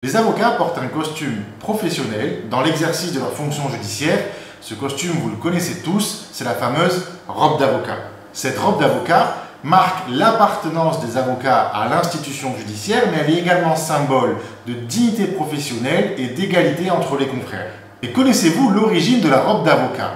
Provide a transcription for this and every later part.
Les avocats portent un costume professionnel dans l'exercice de leur fonction judiciaire. Ce costume, vous le connaissez tous, c'est la fameuse robe d'avocat. Cette robe d'avocat marque l'appartenance des avocats à l'institution judiciaire, mais elle est également symbole de dignité professionnelle et d'égalité entre les confrères. Et connaissez-vous l'origine de la robe d'avocat?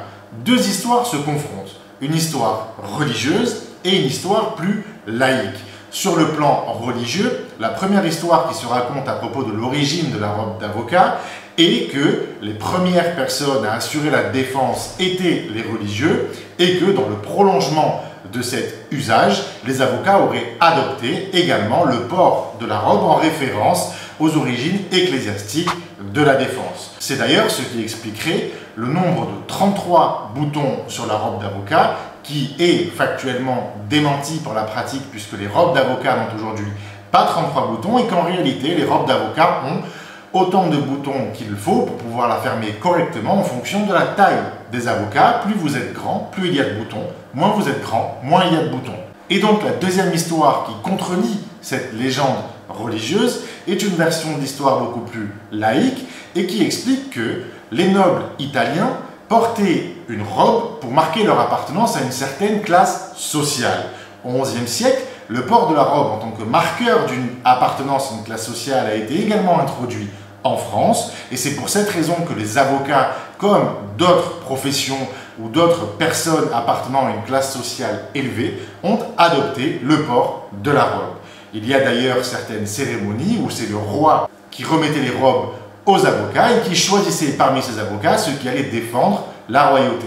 Deux histoires se confrontent, une histoire religieuse et une histoire plus laïque. Sur le plan religieux, la première histoire qui se raconte à propos de l'origine de la robe d'avocat est que les premières personnes à assurer la défense étaient les religieux et que dans le prolongement de cet usage, les avocats auraient adopté également le port de la robe en référence aux origines ecclésiastiques de la défense. C'est d'ailleurs ce qui expliquerait le nombre de 33 boutons sur la robe d'avocat qui est factuellement démenti par la pratique puisque les robes d'avocat n'ont aujourd'hui pas 33 boutons et qu'en réalité les robes d'avocat ont autant de boutons qu'il faut pour pouvoir la fermer correctement en fonction de la taille des avocats. Plus vous êtes grand, plus il y a de boutons, moins vous êtes grand, moins il y a de boutons. Et donc la deuxième histoire qui contredit cette légende religieuse est une version d'histoire beaucoup plus laïque et qui explique que les nobles italiens portaient une robe pour marquer leur appartenance à une certaine classe sociale. Au XIe siècle, le port de la robe en tant que marqueur d'une appartenance à une classe sociale a été également introduit en France et c'est pour cette raison que les avocats, comme d'autres professions ou d'autres personnes appartenant à une classe sociale élevée, ont adopté le port de la robe. Il y a d'ailleurs certaines cérémonies où c'est le roi qui remettait les robes aux avocats et qui choisissait parmi ces avocats ceux qui allaient défendre la royauté.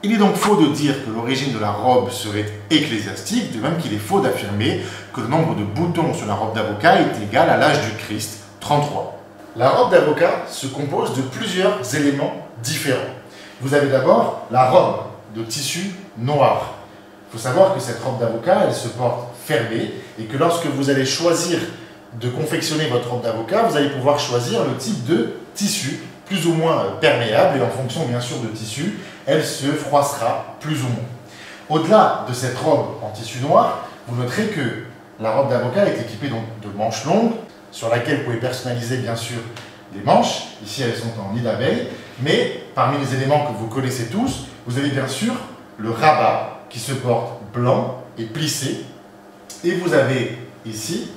Il est donc faux de dire que l'origine de la robe serait ecclésiastique, de même qu'il est faux d'affirmer que le nombre de boutons sur la robe d'avocat est égal à l'âge du Christ, 33. La robe d'avocat se compose de plusieurs éléments différents. Vous avez d'abord la robe de tissu noir. Il faut savoir que cette robe d'avocat, elle se porte fermée et que lorsque vous allez choisir de confectionner votre robe d'avocat, vous allez pouvoir choisir le type de tissu plus ou moins perméable et en fonction bien sûr de tissu, elle se froissera plus ou moins. Au-delà de cette robe en tissu noir, vous noterez que la robe d'avocat est équipée donc de manches longues sur laquelle vous pouvez personnaliser bien sûr les manches. Ici elles sont en nid d'abeille, mais parmi les éléments que vous connaissez tous, vous avez bien sûr le rabat qui se porte blanc et plissé et vous avez ici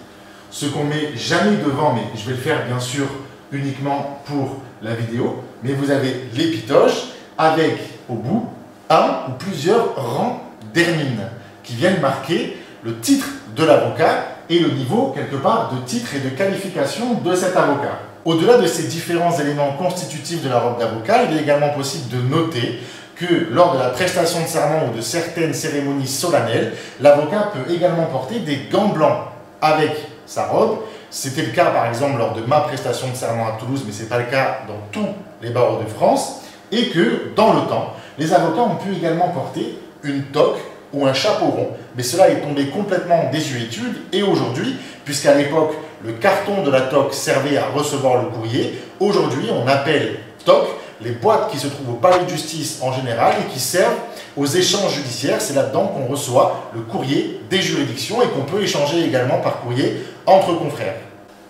ce qu'on met jamais devant, mais je vais le faire bien sûr uniquement pour la vidéo, mais vous avez l'épitoge avec au bout un ou plusieurs rangs d'hermine qui viennent marquer le titre de l'avocat et le niveau quelque part de titre et de qualification de cet avocat. Au-delà de ces différents éléments constitutifs de la robe d'avocat, il est également possible de noter que lors de la prestation de serment ou de certaines cérémonies solennelles, l'avocat peut également porter des gants blancs avec sa robe. C'était le cas par exemple lors de ma prestation de serment à Toulouse, mais ce n'est pas le cas dans tous les barreaux de France, et que dans le temps, les avocats ont pu également porter une toque ou un chapeau rond, mais cela est tombé complètement en désuétude, et aujourd'hui, puisqu'à l'époque, le carton de la toque servait à recevoir le courrier, aujourd'hui on appelle toque les boîtes qui se trouvent au palais de justice en général et qui servent aux échanges judiciaires. C'est là-dedans qu'on reçoit le courrier des juridictions et qu'on peut échanger également par courrier entre confrères.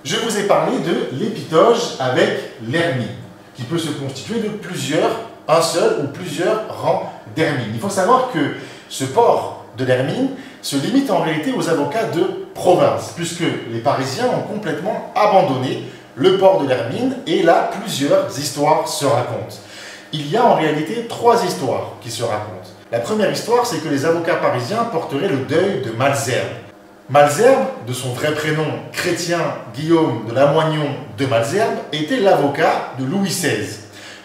Je vous ai parlé de l'épitoge avec l'hermine, qui peut se constituer de un seul ou plusieurs rangs d'hermine. Il faut savoir que ce port de l'hermine se limite en réalité aux avocats de province, puisque les Parisiens ont complètement abandonné le port de l'hermine, et là, plusieurs histoires se racontent. Il y a en réalité trois histoires qui se racontent. La première histoire, c'est que les avocats parisiens porteraient le deuil de Malesherbes. Malesherbes, de son vrai prénom chrétien Guillaume de Lamoignon de Malesherbes, était l'avocat de Louis XVI.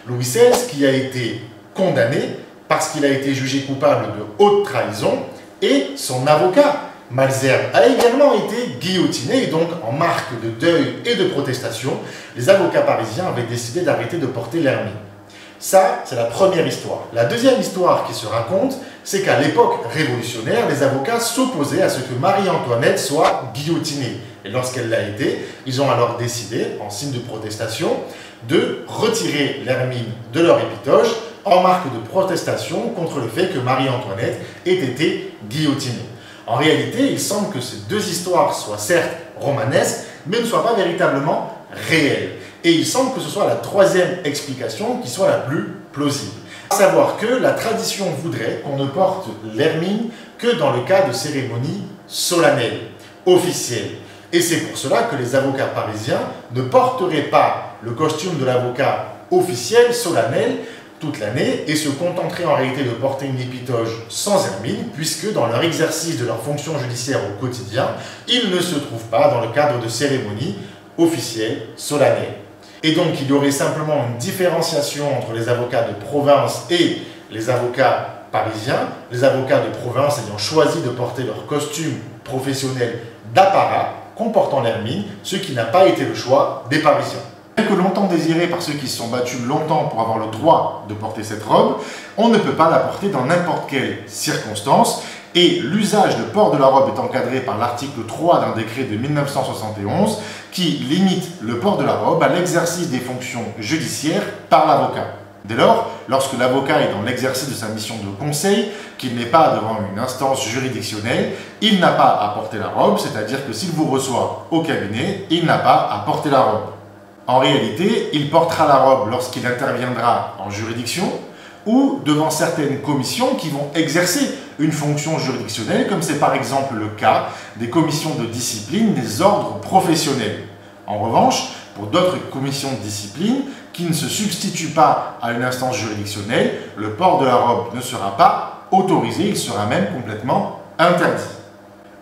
Louis XVI qui a été condamné parce qu'il a été jugé coupable de haute trahison, et son avocat Malesherbes a également été guillotiné, et donc en marque de deuil et de protestation, les avocats parisiens avaient décidé d'arrêter de porter l'hermine. Ça, c'est la première histoire. La deuxième histoire qui se raconte, c'est qu'à l'époque révolutionnaire, les avocats s'opposaient à ce que Marie-Antoinette soit guillotinée. Et lorsqu'elle l'a été, ils ont alors décidé, en signe de protestation, de retirer l'hermine de leur épitoge en marque de protestation contre le fait que Marie-Antoinette ait été guillotinée. En réalité, il semble que ces deux histoires soient certes romanesques, mais ne soient pas véritablement réel. Et il semble que ce soit la troisième explication qui soit la plus plausible. À savoir que la tradition voudrait qu'on ne porte l'hermine que dans le cas de cérémonies solennelles, officielles. Et c'est pour cela que les avocats parisiens ne porteraient pas le costume de l'avocat officiel, solennel, toute l'année, et se contenteraient en réalité de porter une épitoge sans hermine, puisque dans leur exercice de leur fonction judiciaire au quotidien, ils ne se trouvent pas dans le cadre de cérémonies officielles, solennelles. Et donc il y aurait simplement une différenciation entre les avocats de province et les avocats parisiens, les avocats de province ayant choisi de porter leur costume professionnel d'apparat, comportant l'hermine, ce qui n'a pas été le choix des Parisiens. Bien que longtemps désirée par ceux qui se sont battus longtemps pour avoir le droit de porter cette robe, on ne peut pas la porter dans n'importe quelle circonstance, et l'usage, le port de la robe est encadré par l'article 3 d'un décret de 1971 qui limite le port de la robe à l'exercice des fonctions judiciaires par l'avocat. Dès lors, lorsque l'avocat est dans l'exercice de sa mission de conseil, qu'il n'est pas devant une instance juridictionnelle, il n'a pas à porter la robe, c'est-à-dire que s'il vous reçoit au cabinet, il n'a pas à porter la robe. En réalité, il portera la robe lorsqu'il interviendra en juridiction ou devant certaines commissions qui vont exercer une fonction juridictionnelle, comme c'est par exemple le cas des commissions de discipline des ordres professionnels. En revanche, pour d'autres commissions de discipline qui ne se substituent pas à une instance juridictionnelle, le port de la robe ne sera pas autorisé, il sera même complètement interdit.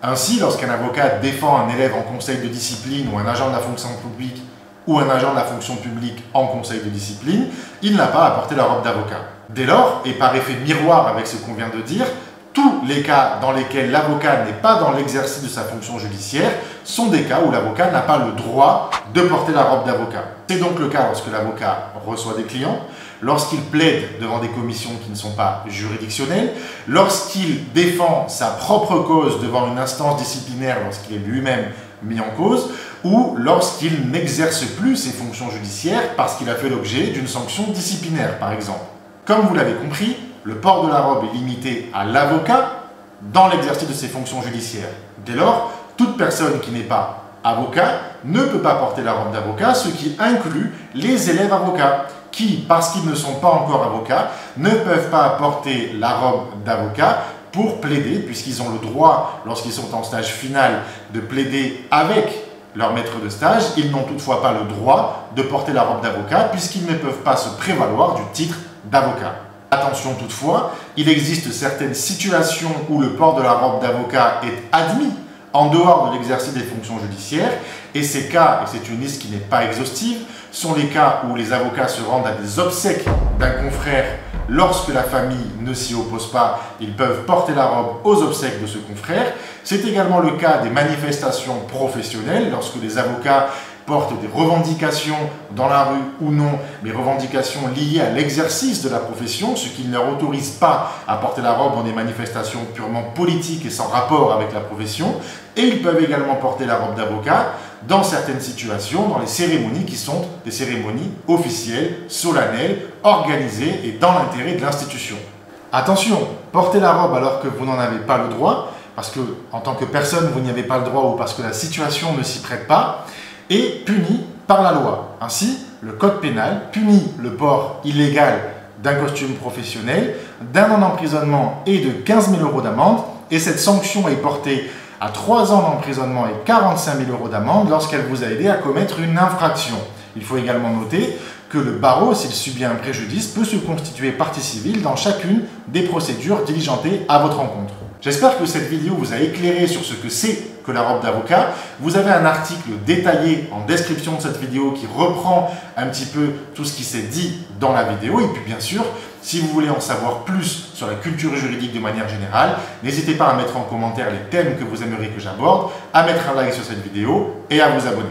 Ainsi, lorsqu'un avocat défend un élève en conseil de discipline ou un agent de la fonction publique ou un agent de la fonction publique en conseil de discipline, il n'a pas à porter la robe d'avocat. Dès lors, et par effet miroir avec ce qu'on vient de dire, tous les cas dans lesquels l'avocat n'est pas dans l'exercice de sa fonction judiciaire sont des cas où l'avocat n'a pas le droit de porter la robe d'avocat. C'est donc le cas lorsque l'avocat reçoit des clients, lorsqu'il plaide devant des commissions qui ne sont pas juridictionnelles, lorsqu'il défend sa propre cause devant une instance disciplinaire lorsqu'il est lui-même mis en cause, ou lorsqu'il n'exerce plus ses fonctions judiciaires parce qu'il a fait l'objet d'une sanction disciplinaire, par exemple. Comme vous l'avez compris, le port de la robe est limité à l'avocat dans l'exercice de ses fonctions judiciaires. Dès lors, toute personne qui n'est pas avocat ne peut pas porter la robe d'avocat, ce qui inclut les élèves avocats, qui, parce qu'ils ne sont pas encore avocats, ne peuvent pas porter la robe d'avocat pour plaider, puisqu'ils ont le droit, lorsqu'ils sont en stage final, de plaider avec leur maître de stage. Ils n'ont toutefois pas le droit de porter la robe d'avocat, puisqu'ils ne peuvent pas se prévaloir du titre d'avocat. Attention toutefois, il existe certaines situations où le port de la robe d'avocat est admis en dehors de l'exercice des fonctions judiciaires, et ces cas, et c'est une liste qui n'est pas exhaustive, sont les cas où les avocats se rendent à des obsèques d'un confrère. Lorsque la famille ne s'y oppose pas, ils peuvent porter la robe aux obsèques de ce confrère. C'est également le cas des manifestations professionnelles, lorsque les avocats portent des revendications dans la rue ou non, mais revendications liées à l'exercice de la profession, ce qui ne leur autorise pas à porter la robe dans des manifestations purement politiques et sans rapport avec la profession. Et ils peuvent également porter la robe d'avocat dans certaines situations, dans les cérémonies qui sont des cérémonies officielles, solennelles, organisées et dans l'intérêt de l'institution. Attention, porter la robe alors que vous n'en avez pas le droit, parce que en tant que personne vous n'y avez pas le droit ou parce que la situation ne s'y prête pas, est puni par la loi. Ainsi, le code pénal punit le port illégal d'un costume professionnel d'1 an d'emprisonnement et de 15 000 € d'amende, et cette sanction est portée à 3 ans d'emprisonnement et 45 000 € d'amende lorsqu'elle vous a aidé à commettre une infraction. Il faut également noter que le barreau, s'il subit un préjudice, peut se constituer partie civile dans chacune des procédures diligentées à votre encontre. J'espère que cette vidéo vous a éclairé sur ce que c'est que la robe d'avocat. Vous avez un article détaillé en description de cette vidéo qui reprend un petit peu tout ce qui s'est dit dans la vidéo. Et puis bien sûr, si vous voulez en savoir plus sur la culture juridique de manière générale, n'hésitez pas à mettre en commentaire les thèmes que vous aimeriez que j'aborde, à mettre un like sur cette vidéo et à vous abonner.